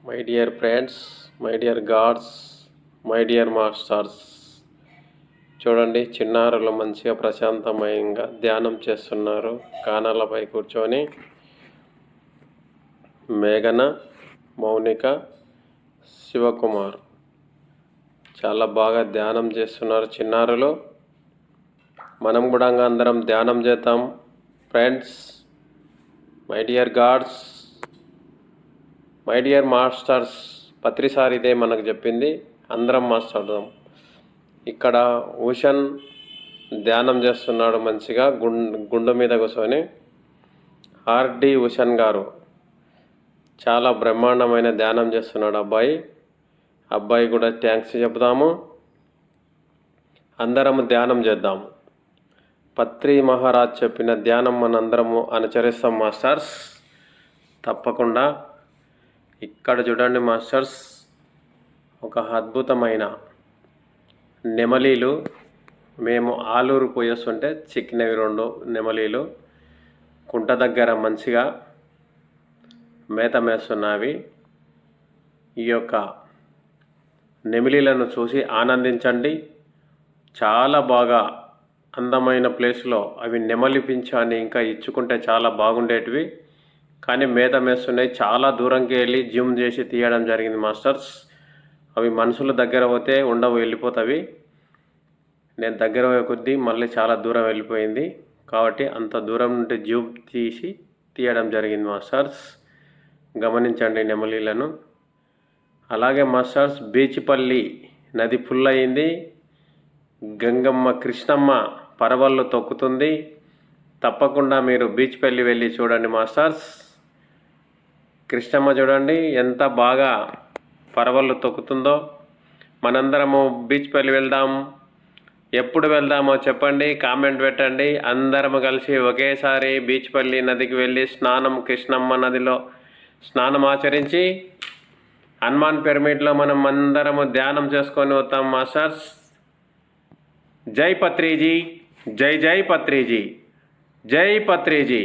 My dear friends, my dear gods, my dear masters, చూడండి చిన్నారులు మంచిగా ప్రశాంతమయంగా ధ్యానం చేస్తున్నారు. కానాలపై కూర్చొని మేఘన, మౌనిక, శివకుమార్ చాలా బాగా ధ్యానం చేస్తున్నారు చిన్నారులు. మనం కూడా అందరం ధ్యానం చేద్దాం friends. My dear gods, my dear masters, పత్రిసారి ఇదే మనకు చెప్పింది. అందరం మాట్లాడదాం. ఇక్కడ ఉషన్ ధ్యానం చేస్తున్నాడు మంచిగా గుండు మీద కూర్చొని. ఆర్డి ఉషన్ గారు చాలా బ్రహ్మాండమైన ధ్యానం చేస్తున్నాడు అబ్బాయి కూడా థ్యాంక్స్ చెప్దాము. అందరము ధ్యానం చేద్దాము. పత్రి మహారాజ్ చెప్పిన ధ్యానం మనందరము అనుసరిస్తాం మాస్టర్స్, తప్పకుండా. ఇక్కడ చూడండి మాస్టర్స్, ఒక అద్భుతమైన నెమలీలు. మేము ఆలూరు పోయేస్తుంటే చిక్కినవి 2 నెమలీలు కుంట దగ్గర మంచిగా మేత మేస్తున్నవి. ఈ యొక్క నెమలీలను చూసి ఆనందించండి. చాలా బాగా అందమైన ప్లేస్లో అవి నెమలి పింఛాన్ని ఇంకా ఇచ్చుకుంటే చాలా బాగుండేటివి. కానీ మేత మేస్తున్నాయి. చాలా దూరంకి వెళ్ళి జూమ్ చేసి తీయడం జరిగింది మాస్టర్స్. అవి మనుషుల దగ్గర పోతే ఉండవు, వెళ్ళిపోతావి. నేను దగ్గర పోయే కొద్దీ మళ్ళీ చాలా దూరం వెళ్ళిపోయింది. కాబట్టి అంత దూరం నుండి జూమ్ తీసి తీయడం జరిగింది మాస్టర్స్. గమనించండి నెమలీలను. అలాగే మాస్టర్స్, బీచిపల్లి నది ఫుల్ అయింది. గంగమ్మ కృష్ణమ్మ పరవళ్ళు తొక్కుతుంది. తప్పకుండా మీరు బీచ్పల్లి వెళ్ళి చూడండి మాస్టర్స్. కృష్ణమ్మ చూడండి ఎంత బాగా పరవళ్ళు తొక్కుతుందో. మనందరము బీచ్పల్లి వెళ్దాం. ఎప్పుడు వెళ్దామో చెప్పండి, కామెంట్ పెట్టండి. అందరము కలిసి ఒకేసారి బీచ్పల్లి నదికి వెళ్ళి కృష్ణమ్మ నదిలో స్నానం ఆచరించి హనుమాన్ పిరమిడ్లో మనం అందరము ధ్యానం చేసుకొని వస్తాం మాస్టర్స్. జై పత్రిజీ, జై జై పత్రిజీ, జై పత్రిజీ.